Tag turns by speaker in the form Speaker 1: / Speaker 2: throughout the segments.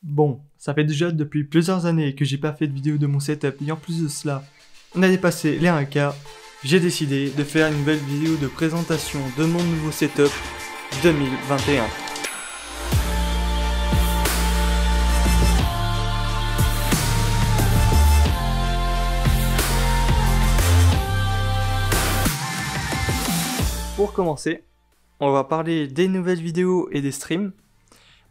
Speaker 1: Bon, ça fait déjà depuis plusieurs années que j'ai pas fait de vidéo de mon setup et en plus de cela, on a dépassé les 1K, j'ai décidé de faire une nouvelle vidéo de présentation de mon nouveau setup 2021. Pour commencer, on va parler des nouvelles vidéos et des streams.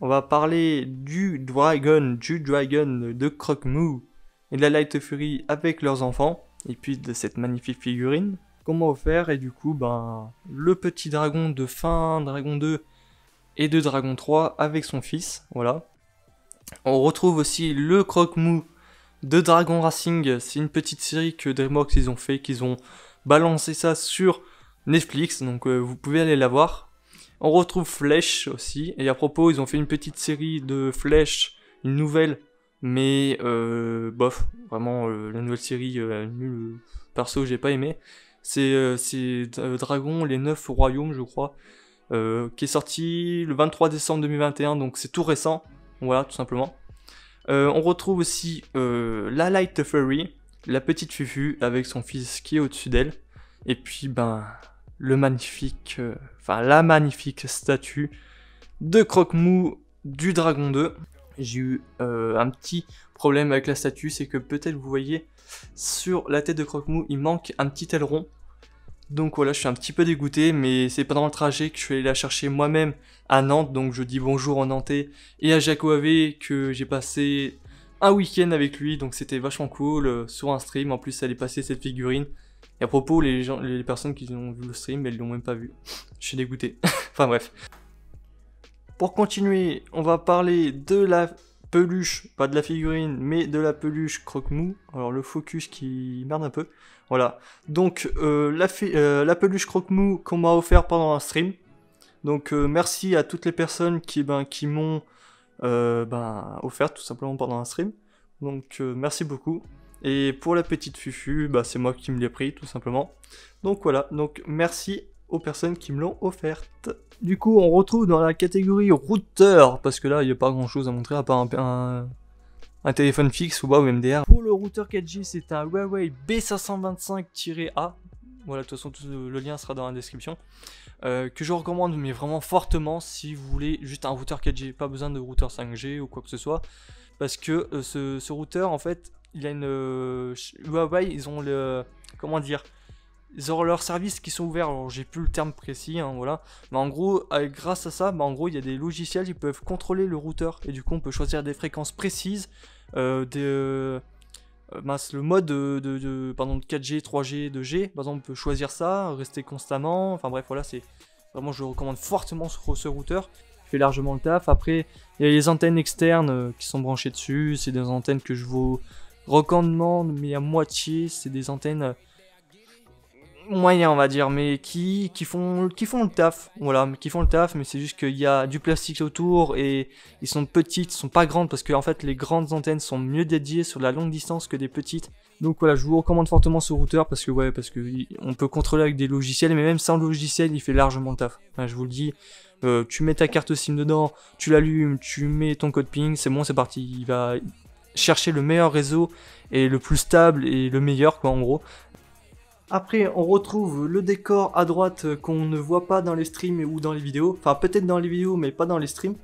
Speaker 1: On va parler du Dragon de Croque-Mou et de la Light Fury avec leurs enfants, et puis de cette magnifique figurine qu'on m'a offert, et du coup, le petit dragon de fin Dragon 2 et de Dragon 3 avec son fils, voilà. On retrouve aussi le Croque-Mou de Dragon Racing, c'est une petite série que DreamWorks ils ont fait, qu'ils ont balancé ça sur Netflix, donc vous pouvez aller la voir. On retrouve Flèche aussi, et à propos, ils ont fait une petite série de Flèche, une nouvelle, mais bof, vraiment la nouvelle série nulle, perso j'ai pas aimé. C'est Dragon, les 9 royaumes je crois, qui est sorti le 23 décembre 2021, donc c'est tout récent, voilà tout simplement. On retrouve aussi la Light Fury, la petite Fufu avec son fils qui est au-dessus d'elle, et puis le magnifique, la magnifique statue de Croque-Mou du Dragon 2. J'ai eu un petit problème avec la statue, c'est que peut-être vous voyez sur la tête de Croque-Mou il manque un petit aileron. Donc voilà, je suis un petit peu dégoûté, mais c'est pendant le trajet que je suis allé la chercher moi-même à Nantes, donc je dis bonjour en nantais, et à Jaco AV que j'ai passé un week-end avec lui, donc c'était vachement cool, sur un stream, en plus elle est passée cette figurine. Et à propos, les personnes qui ont vu le stream, elles l'ont même pas vu. Je suis dégoûté. Enfin bref. Pour continuer, on va parler de la peluche, pas de la figurine, mais de la peluche Croque-Mou. Alors le focus qui merde un peu. Voilà. Donc la peluche Croque-Mou qu'on m'a offert pendant un stream. Donc merci à toutes les personnes qui m'ont offert tout simplement pendant un stream. Donc merci beaucoup. Et pour la petite Fufu, c'est moi qui me l'ai pris tout simplement. Donc voilà, donc merci aux personnes qui me l'ont offerte. Du coup, on retrouve dans la catégorie routeur, parce que là, il n'y a pas grand chose à montrer à part un téléphone fixe ou MDR. Pour le routeur 4G, c'est un Huawei B525-A. Voilà, de toute façon, le lien sera dans la description. Que je recommande, mais vraiment fortement, si vous voulez juste un routeur 4G. Pas besoin de routeur 5G ou quoi que ce soit. Parce que ce routeur, en fait, il a une Huawei, ils ont ils ont leurs services qui sont ouverts. Alors j'ai plus le terme précis, voilà. Mais en gros, grâce à ça, il y a des logiciels qui peuvent contrôler le routeur, et du coup on peut choisir des fréquences précises, le mode de 4G, 3G, 2G. Par exemple, on peut choisir ça, rester constamment. Enfin bref, voilà, c'est vraiment, je le recommande fortement ce routeur. Il fait largement le taf. Après, il y a les antennes externes qui sont branchées dessus. C'est des antennes que je vous recommande, mais à moitié. C'est des antennes moyens, on va dire, mais qui font le taf. Voilà, qui font le taf, mais c'est juste qu'il y a du plastique autour et ils sont petites, ils sont pas grandes, parce que en fait les grandes antennes sont mieux dédiées sur la longue distance que des petites. Donc voilà, je vous recommande fortement ce routeur parce que on peut contrôler avec des logiciels, mais même sans logiciel, il fait largement le taf. Enfin, je vous le dis. Tu mets ta carte SIM dedans, tu l'allumes, tu mets ton code PIN, c'est bon, c'est parti. Il va chercher le meilleur réseau et le plus stable et le meilleur, quoi, en gros. Après, on retrouve le décor à droite qu'on ne voit pas dans les streams ou dans les vidéos. Enfin, peut-être dans les vidéos, mais pas dans les streams.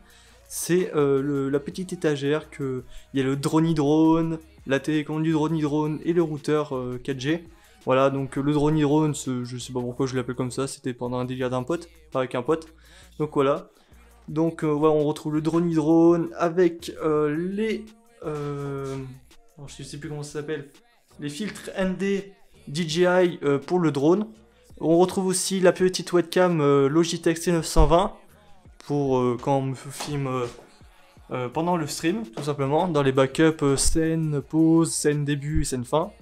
Speaker 1: C'est la petite étagère il y a le drone, la télécommande du drone et le routeur 4G. Voilà, donc le drone, je sais pas pourquoi je l'appelle comme ça, c'était pendant un délire d'un pote, avec un pote. Donc voilà. Donc voilà, on retrouve le drone avec je sais plus comment ça s'appelle, les filtres ND DJI pour le drone. On retrouve aussi la petite webcam Logitech C920 pour quand on me filme pendant le stream, tout simplement, dans les backups scène, pause, scène début, scène fin.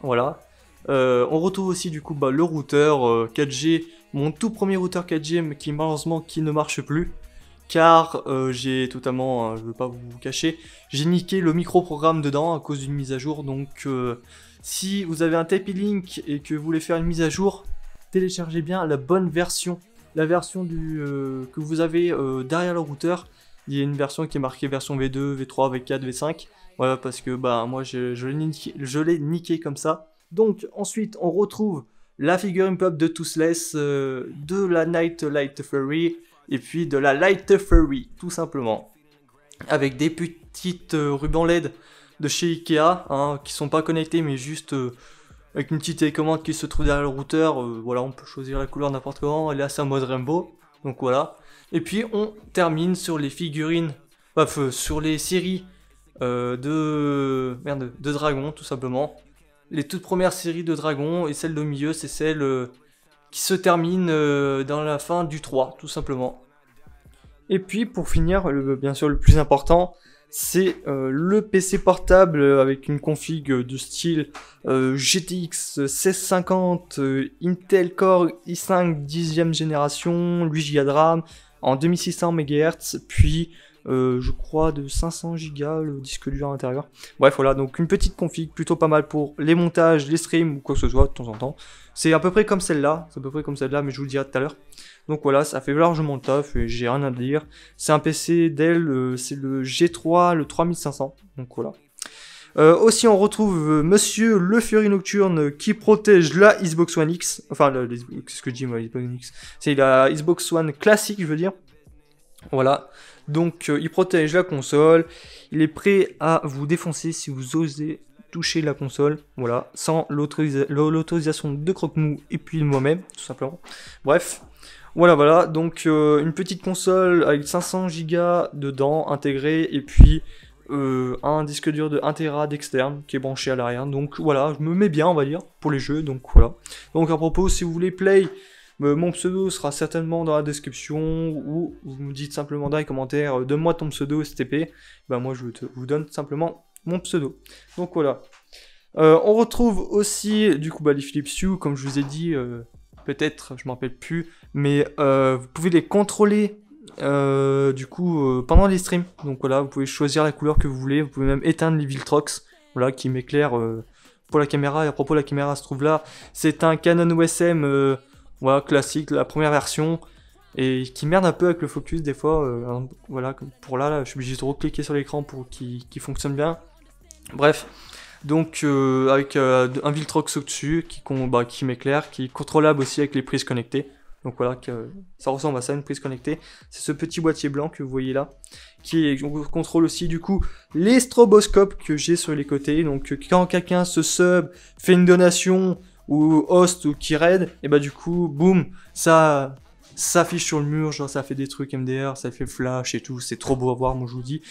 Speaker 1: Voilà. On retrouve aussi du coup le routeur 4G, mon tout premier routeur 4G, mais qui malheureusement ne marche plus, car j'ai totalement, je ne veux pas vous cacher, j'ai niqué le micro-programme dedans à cause d'une mise à jour. Donc si vous avez un TP-Link et que vous voulez faire une mise à jour, téléchargez bien la bonne version, la version que vous avez derrière le routeur. il y a une version qui est marquée version V2, V3, V4, V5. Voilà, parce que bah moi je l'ai niqué comme ça. Donc ensuite on retrouve la figurine pop de Toothless, de la Night Light Fairy, et puis de la Light Fairy, tout simplement. Avec des petites rubans LED de chez Ikea, hein, qui sont pas connectés mais juste avec une petite télécommande qui se trouve derrière le routeur. Voilà, on peut choisir la couleur n'importe comment, et là c'est en mode rainbow, donc voilà. Et puis on termine sur les figurines, sur les séries de dragons, tout simplement. Les toutes premières séries de dragons, et celle de milieu, c'est celle qui se termine dans la fin du 3, tout simplement. Et puis pour finir, bien sûr le plus important, c'est le PC portable avec une config de style GTX 1650, Intel Core i5 10e génération, 8 Go de RAM en 2600 MHz, puis je crois de 500 Go le disque dur à l'intérieur. Bref, voilà, donc une petite config plutôt pas mal pour les montages, les streams ou quoi que ce soit de temps en temps. C'est à peu près comme celle-là, mais je vous le dirai tout à l'heure. Donc voilà, ça fait largement le taf et j'ai rien à dire. C'est un PC Dell, c'est le G3, le 3500, donc voilà. Aussi on retrouve Monsieur le Fury Nocturne qui protège la Xbox One X, enfin qu'est-ce que je dis moi, Xbox One X, c'est la Xbox One classique je veux dire. Voilà, donc il protège la console, il est prêt à vous défoncer si vous osez toucher la console, voilà, sans l'autorisation de Croque-Mou et puis de moi-même, tout simplement. Bref, voilà, donc une petite console avec 500 Go dedans intégré, et puis un disque dur de 1 Tera d'externe qui est branché à l'arrière. Donc voilà, je me mets bien on va dire pour les jeux, donc voilà. Donc à propos, si vous voulez play, mon pseudo sera certainement dans la description, ou vous me dites simplement dans les commentaires donne-moi ton pseudo STP, ben moi je vous donne simplement mon pseudo. Donc voilà. On retrouve aussi du coup les Philips Hue, comme je vous ai dit, peut-être, je m'en rappelle plus, mais vous pouvez les contrôler pendant les streams. Donc voilà, vous pouvez choisir la couleur que vous voulez, vous pouvez même éteindre les Viltrox, voilà, qui m'éclaire pour la caméra. Et à propos, la caméra se trouve là, c'est un Canon OSM voilà, classique, la première version, et qui merde un peu avec le focus des fois. Voilà, comme pour là, je suis obligé de recliquer sur l'écran pour qu'il fonctionne bien. Bref. Donc avec un Viltrox au-dessus qui m'éclaire, qui est contrôlable aussi avec les prises connectées. Donc voilà, ça ressemble à ça, une prise connectée. C'est ce petit boîtier blanc que vous voyez là, on contrôle aussi du coup les stroboscopes que j'ai sur les côtés. Donc quand quelqu'un se sub, fait une donation ou host ou qui raid, et bah du coup, boum, ça s'affiche sur le mur, genre ça fait des trucs MDR, ça fait flash et tout, c'est trop beau à voir, moi je vous dis.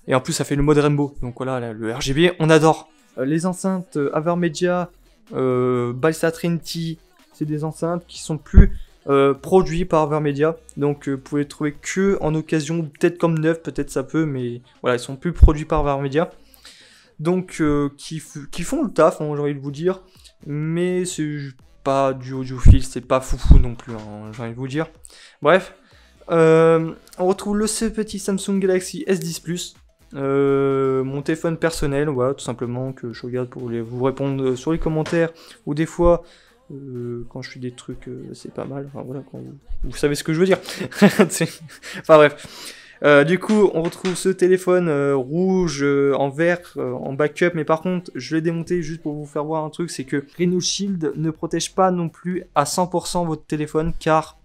Speaker 1: Et en plus ça fait le mode rainbow, donc voilà, le RGB, on adore. Les enceintes Avermedia, Balsa Trinity, c'est des enceintes qui sont plus produits par Avermedia, donc vous pouvez les trouver que en occasion, peut-être comme neuf, peut-être ça peut, mais voilà, ils sont plus produits par Avermedia, donc qui font le taf, hein, j'ai envie de vous dire, mais c'est pas du audiophile, c'est pas foufou non plus, hein, j'ai envie de vous dire. Bref, on retrouve ce petit Samsung Galaxy S10 Plus. Mon téléphone personnel, voilà, tout simplement, que je regarde pour vous répondre sur les commentaires, ou des fois quand je fais des trucs c'est pas mal, enfin voilà, quand vous savez ce que je veux dire. Enfin bref, du coup on retrouve ce téléphone rouge en vert en backup, mais par contre je l'ai démonté juste pour vous faire voir un truc, c'est que Rhino Shield ne protège pas non plus à 100% votre téléphone, car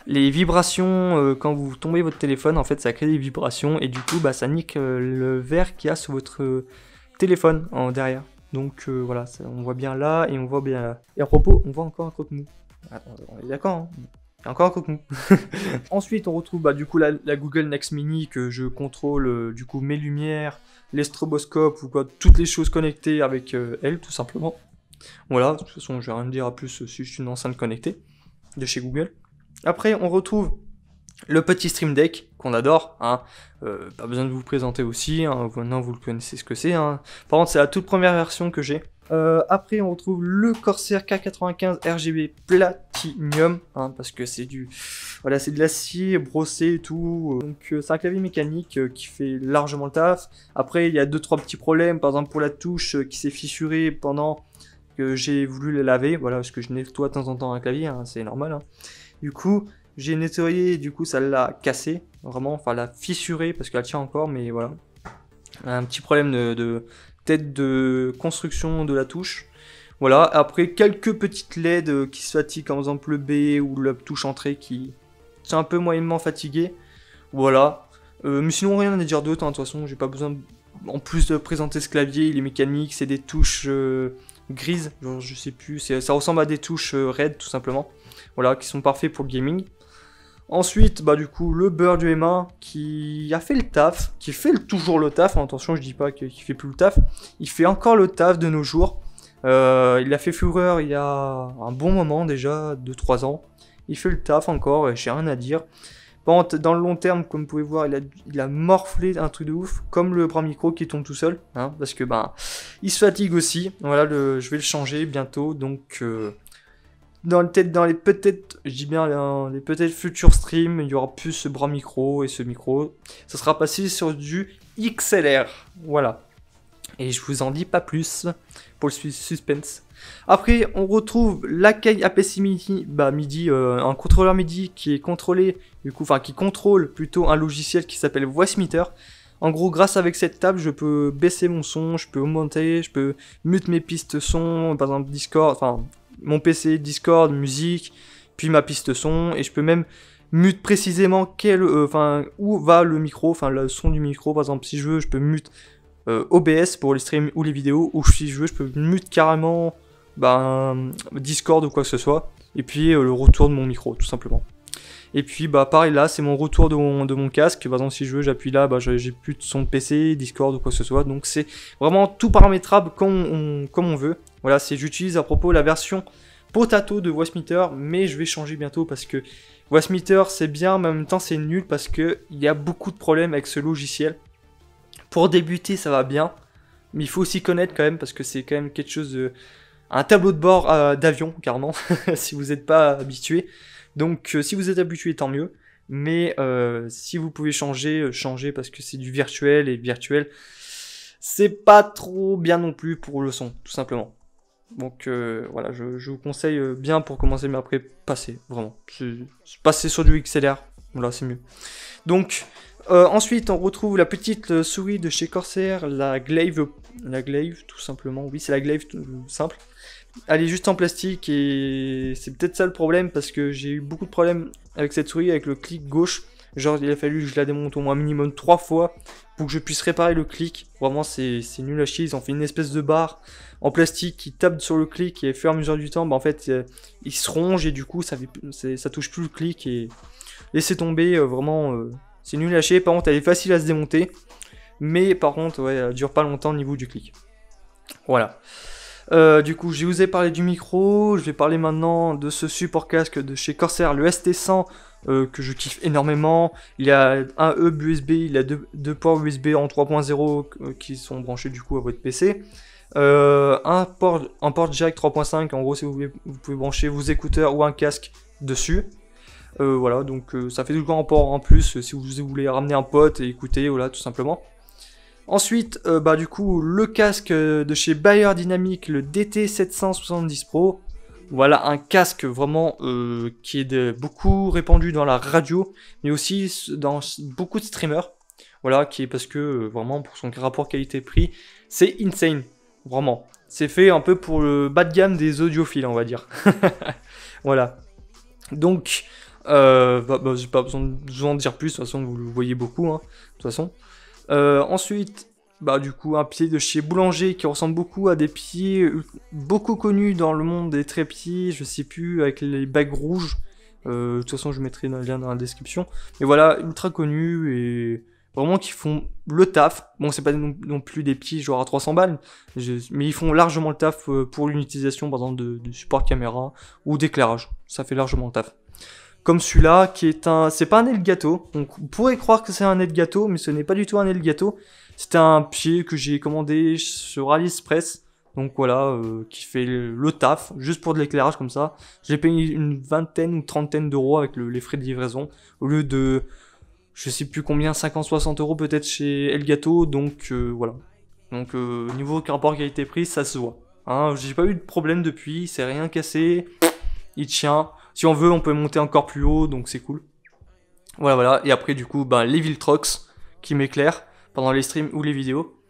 Speaker 1: les vibrations, quand vous tombez votre téléphone, en fait ça crée des vibrations, et du coup ça nique le verre qu'il y a sur votre téléphone en derrière. Donc voilà, on voit bien là et on voit bien là. Et à propos, on voit encore un croque-mou. On est d'accord, hein, il y a encore un croque-mou. Ensuite on retrouve du coup la Google Next Mini, que je contrôle du coup mes lumières, les stroboscopes ou quoi, toutes les choses connectées avec elle tout simplement. Voilà, de toute façon je vais rien dire à plus si je suis une enceinte connectée de chez Google. Après, on retrouve le petit Stream Deck qu'on adore, hein. Pas besoin de vous présenter aussi, hein. Maintenant vous le connaissez ce que c'est, hein. Par contre, c'est la toute première version que j'ai. Après, on retrouve le Corsair K95 RGB Platinum, hein, parce que c'est c'est de l'acier brossé et tout. Donc, c'est un clavier mécanique qui fait largement le taf. Après, il y a 2-3 petits problèmes, par exemple pour la touche qui s'est fissurée pendant que j'ai voulu la laver, voilà, parce que je nettoie de temps en temps un clavier, hein, c'est normal, hein. Du coup, J'ai nettoyé, du coup ça l'a cassé, vraiment, enfin l'a fissuré parce qu'elle tient encore, mais voilà. Un petit problème de tête de construction de la touche. Voilà, après quelques petites LED qui se fatiguent, comme par exemple le B ou la touche entrée qui sont un peu moyennement fatiguées. Voilà. Mais sinon rien à dire d'autre, hein. De toute façon j'ai pas besoin en plus de présenter ce clavier, il est mécanique, c'est des touches grises, genre, je sais plus, ça ressemble à des touches RAID tout simplement. Voilà, qui sont parfaits pour le gaming. Ensuite, bah du coup, le beurre du M1 qui a fait le taf, qui fait toujours le taf, hein, attention, je dis pas qu'il fait plus le taf, il fait encore le taf de nos jours. Il a fait fureur il y a un bon moment déjà, 2-3 ans. Il fait le taf encore, j'ai rien à dire. Bon, dans le long terme, comme vous pouvez voir, il a morflé un truc de ouf, comme le bras micro qui tombe tout seul, hein, parce que bah, il se fatigue aussi. Voilà, je vais le changer bientôt, donc dans les peut-être, je dis bien les peut-être futurs streams, il y aura plus ce bras micro et ce micro. Ça sera passé sur du XLR, voilà. Et je vous en dis pas plus pour le suspense. Après, on retrouve l'accueil APC MIDI, un contrôleur MIDI qui est contrôlé, du coup, enfin qui contrôle plutôt un logiciel qui s'appelle Voicemeeter. En gros, grâce avec cette table, je peux baisser mon son, je peux augmenter, je peux mute mes pistes son, par exemple Discord, enfin mon PC, Discord, musique, puis ma piste son, et je peux même mute précisément où va le micro, enfin le son du micro. Par exemple, si je veux, je peux mute OBS pour les streams ou les vidéos, ou si je veux, je peux mute carrément Discord ou quoi que ce soit, et puis le retour de mon micro, tout simplement. Et puis bah pareil là, c'est mon retour de mon casque. Par exemple, si je veux, j'appuie là, bah, j'ai plus de son de PC, Discord ou quoi que ce soit. Donc c'est vraiment tout paramétrable comme on veut. Voilà, j'utilise à propos la version Potato de Voicemeeter, mais je vais changer bientôt parce que Voicemeeter c'est bien, mais en même temps c'est nul parce que il y a beaucoup de problèmes avec ce logiciel. Pour débuter, ça va bien, mais il faut s'y connaître quand même parce que c'est quand même quelque chose de un tableau de bord d'avion carrément si vous n'êtes pas habitué. Donc si vous êtes habitué, tant mieux. Mais si vous pouvez changer, changez parce que c'est du virtuel et virtuel, c'est pas trop bien non plus pour le son, tout simplement. Donc voilà, je vous conseille bien pour commencer, mais après passez, vraiment. Passez sur du XLR, voilà, c'est mieux. Donc ensuite, on retrouve la petite souris de chez Corsair, la Glaive, tout simplement. Oui, c'est la Glaive simple. Elle est juste en plastique et c'est peut-être ça le problème parce que j'ai eu beaucoup de problèmes avec cette souris, avec le clic gauche. Genre, il a fallu que je la démonte au moins minimum 3 fois pour que je puisse réparer le clic. Vraiment, c'est nul à chier. Ils ont fait une espèce de barre en plastique qui tape sur le clic et au fur et à mesure du temps, bah, en fait, il se ronge et du coup, ça touche plus le clic et laissez tomber. Vraiment, c'est nul à chier. Par contre, elle est facile à se démonter. Mais par contre, ouais, elle dure pas longtemps au niveau du clic. Voilà. Du coup, je vous ai parlé du micro, je vais parler maintenant de ce support casque de chez Corsair, le ST100, que je kiffe énormément. Il a un hub USB, il a deux ports USB en 3.0 qui sont branchés du coup à votre PC. Un port jack 3.5, en gros si vous pouvez brancher vos écouteurs ou un casque dessus. Voilà, donc ça fait toujours un port en plus si vous voulez ramener un pote et écouter, voilà, tout simplement. Ensuite, du coup, le casque de chez Bayer Dynamic, le DT770 Pro. Voilà, un casque vraiment qui est beaucoup répandu dans la radio, mais aussi dans beaucoup de streamers. Voilà, qui est parce que vraiment pour son rapport qualité-prix, c'est insane, vraiment. C'est fait un peu pour le bas de gamme des audiophiles, on va dire. Voilà. Donc, j'ai pas besoin de dire plus, de toute façon vous le voyez beaucoup, hein, de toute façon. Ensuite, du coup, un pied de chez Boulanger qui ressemble beaucoup à des pieds beaucoup connus dans le monde des trépieds, je sais plus, avec les bagues rouges. De toute façon, je mettrai le lien dans la description. Mais voilà, ultra connus et vraiment qui font le taf. Bon, c'est pas non plus des pieds genre à 300 balles, mais ils font largement le taf pour l'utilisation, par exemple, de support caméra ou d'éclairage. Ça fait largement le taf. Comme celui-là, qui est c'est pas un Elgato, donc on pourrait croire que c'est un Elgato, mais ce n'est pas du tout un Elgato. C'était un pied que j'ai commandé sur AliExpress, donc voilà, qui fait le taf, juste pour de l'éclairage comme ça. J'ai payé une vingtaine ou trentaine d'euros avec les frais de livraison, au lieu de, je sais plus combien, 50-60 euros peut-être chez Elgato, donc voilà. Donc niveau rapport qualité-prix, ça se voit. Hein, j'ai pas eu de problème depuis, c'est rien cassé, il tient. Si on veut, on peut monter encore plus haut, donc c'est cool. Voilà, voilà. Et après, du coup, ben, les Viltrox qui m'éclairent pendant les streams ou les vidéos.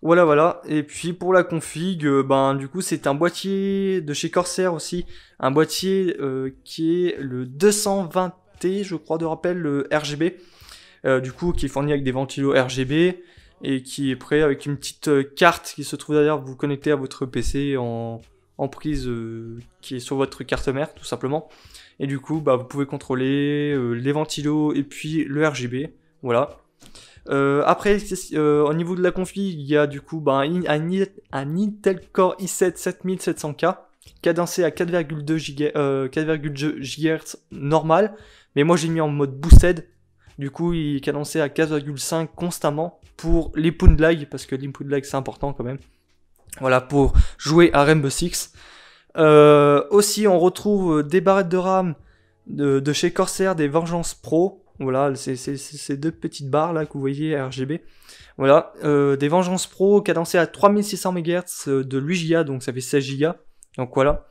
Speaker 1: Voilà, voilà. Et puis pour la config, ben du coup, c'est un boîtier de chez Corsair aussi, un boîtier qui est le 220T, je crois de rappel, le RGB. Du coup, qui est fourni avec des ventilos RGB et qui est prêt avec une petite carte qui se trouve derrière. Vous connectez à votre PC en prise qui est sur votre carte mère, tout simplement. Et du coup, bah, vous pouvez contrôler les ventilos et puis le RGB. Voilà. Après, au niveau de la config, il y a du coup bah, un Intel Core i7 7700K cadencé à 4,2 GHz normal, mais moi j'ai mis en mode boosted. Du coup, il est cadencé à 4,5 constamment pour l'input lag, parce que l'input lag c'est important quand même. Voilà, pour jouer à Rainbow Six. Aussi, on retrouve des barrettes de RAM de chez Corsair, des Vengeance Pro. Voilà, c'est ces deux petites barres là que vous voyez RGB. Voilà, des Vengeance Pro cadencées à 3600 MHz de 8 Go, donc ça fait 16 Go. Donc voilà.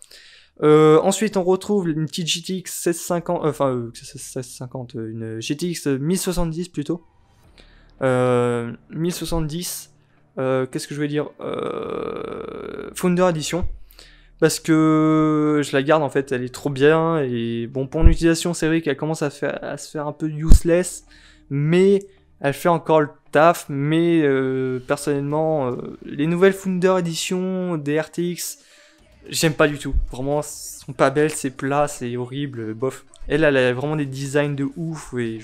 Speaker 1: Ensuite, on retrouve une petite GTX 1650, une GTX 1070 plutôt. 1070. Qu'est-ce que je vais dire, Founder Edition. Parce que je la garde en fait, elle est trop bien. Et bon, pour l'utilisation, c'est vrai qu'elle commence à se faire un peu useless. Mais elle fait encore le taf. Mais personnellement, les nouvelles Founder Edition des RTX, j'aime pas du tout. Vraiment, elles sont pas belles, c'est plat, c'est horrible, bof. Elle a vraiment des designs de ouf. Et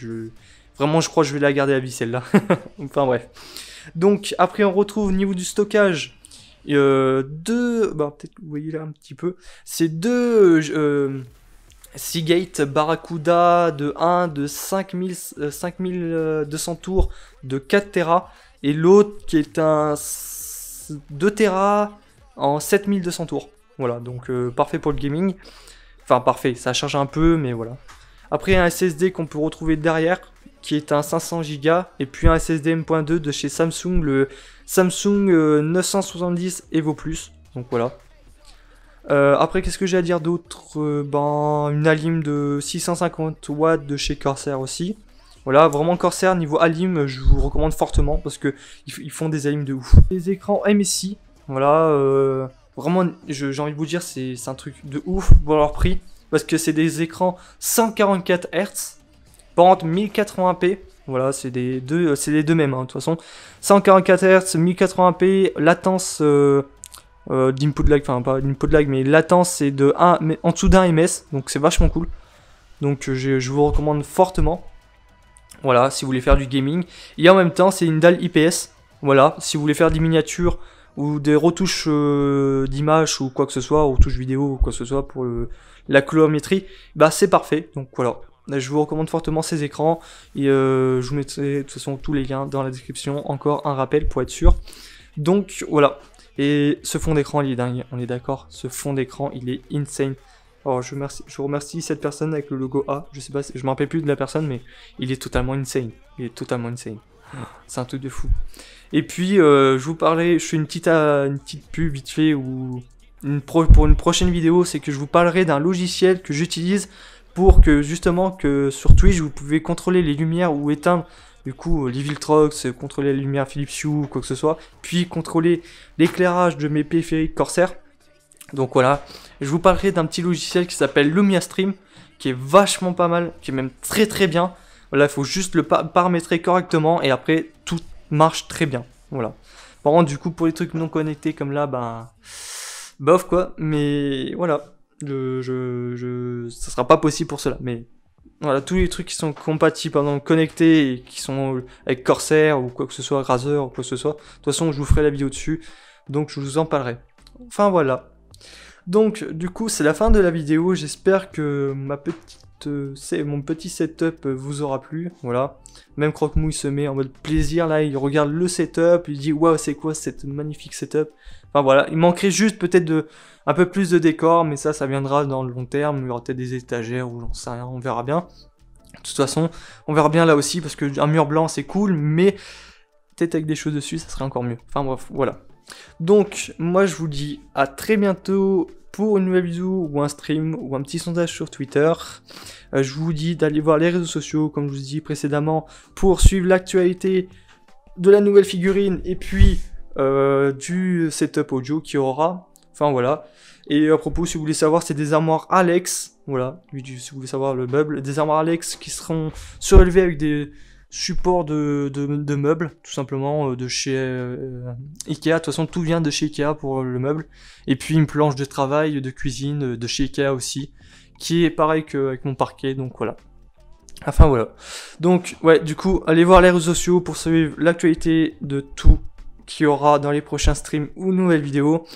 Speaker 1: vraiment, je crois que je vais la garder à vie celle-là. Enfin bref. Donc après on retrouve au niveau du stockage deux, bah peut-être que vous voyez là un petit peu, c'est deux Seagate Barracuda de 1 de 5200 tours de 4 Tera et l'autre qui est un 2 Tera en 7200 tours. Voilà, donc parfait pour le gaming. Enfin parfait, ça charge un peu mais voilà. Après un SSD qu'on peut retrouver derrière qui est un 500 Go et puis un SSD M.2 de chez Samsung, le Samsung 970 Evo Plus. Donc voilà. Après, qu'est-ce que j'ai à dire d'autre? Une alim de 650 watts de chez Corsair aussi. Voilà, vraiment Corsair niveau alim, je vous recommande fortement parce que ils font des alims de ouf. Les écrans MSI, voilà, vraiment, j'ai envie de vous dire, c'est un truc de ouf pour leur prix parce que c'est des écrans 144 Hz. Pente 1080p, voilà, c'est les deux mêmes, de toute façon. 144 Hz, 1080p, latence d'input lag, enfin pas d'input lag, mais latence c'est de 1, mais en dessous d'un ms, donc c'est vachement cool. Donc je vous recommande fortement. Voilà, si vous voulez faire du gaming. Et en même temps, c'est une dalle IPS. Voilà, si vous voulez faire des miniatures ou des retouches d'image ou quoi que ce soit, retouches vidéo ou quoi que ce soit pour la colorimétrie, bah c'est parfait. Donc voilà. Je vous recommande fortement ces écrans et je vous mettrai de toute façon tous les liens dans la description, encore un rappel pour être sûr. Donc voilà, et ce fond d'écran il est dingue, on est d'accord, ce fond d'écran il est insane. Alors je remercie cette personne avec le logo A, je sais pas, je me rappelle plus de la personne mais il est totalement insane, c'est un truc de fou. Et puis je vous parlais, je fais une petite pub vite fait ou pour une prochaine vidéo, c'est que je vous parlerai d'un logiciel que j'utilise pour que justement que sur Twitch vous pouvez contrôler les lumières ou éteindre du coup les Viltrox, contrôler les lumières Philips Hue ou quoi que ce soit, puis contrôler l'éclairage de mes périphériques Corsair. Donc voilà, je vous parlerai d'un petit logiciel qui s'appelle LumiaStream, qui est vachement pas mal, qui est même très très bien. Voilà, il faut juste le paramétrer correctement et après tout marche très bien. Voilà. Par contre du coup pour les trucs non connectés comme là, ben bof quoi, mais voilà. Ça sera pas possible pour cela, mais voilà, tous les trucs qui sont compatibles, connectés et qui sont avec Corsair ou quoi que ce soit, Razer ou quoi que ce soit, de toute façon je vous ferai la vidéo dessus, donc je vous en parlerai. Enfin voilà. Donc du coup c'est la fin de la vidéo, j'espère que mon petit setup vous aura plu, voilà. Même Croque-Mou il se met en mode plaisir là, il regarde le setup, il dit waouh c'est quoi cette magnifique setup. Enfin voilà, il manquerait juste peut-être un peu plus de décor, mais ça viendra dans le long terme, il y aura peut-être des étagères ou j'en sais rien, on verra bien. De toute façon, on verra bien là aussi, parce qu'un mur blanc c'est cool, mais peut-être avec des choses dessus, ça serait encore mieux. Enfin bref, voilà. Donc, moi je vous dis à très bientôt pour une nouvelle vidéo ou un stream ou un petit sondage sur Twitter. Je vous dis d'aller voir les réseaux sociaux, comme je vous ai dit précédemment, pour suivre l'actualité de la nouvelle figurine et puis du setup audio qu'il y aura. Enfin voilà. Et à propos, si vous voulez savoir, c'est des armoires Alex. Voilà, si vous voulez savoir le meuble, des armoires Alex qui seront surélevées avec des supports de meubles, tout simplement, de chez Ikea. De toute façon, tout vient de chez Ikea pour le meuble. Et puis une planche de travail, de cuisine, de chez Ikea aussi, qui est pareil qu'avec mon parquet, donc voilà. Enfin voilà. Donc ouais, du coup, allez voir les réseaux sociaux pour suivre l'actualité de tout qu'il y aura dans les prochains streams ou nouvelles vidéos,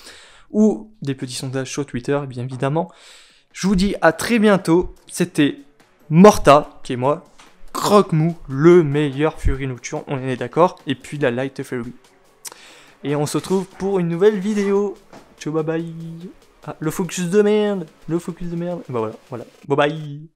Speaker 1: ou des petits sondages sur Twitter, bien évidemment. Je vous dis à très bientôt. C'était Morta, qui est moi, Croque-Mou, le meilleur Fury Nocturne, on est d'accord, et puis la Light Fury. Et on se retrouve pour une nouvelle vidéo. Ciao, bye bye. Ah, le focus de merde. Bah voilà. Bye bye.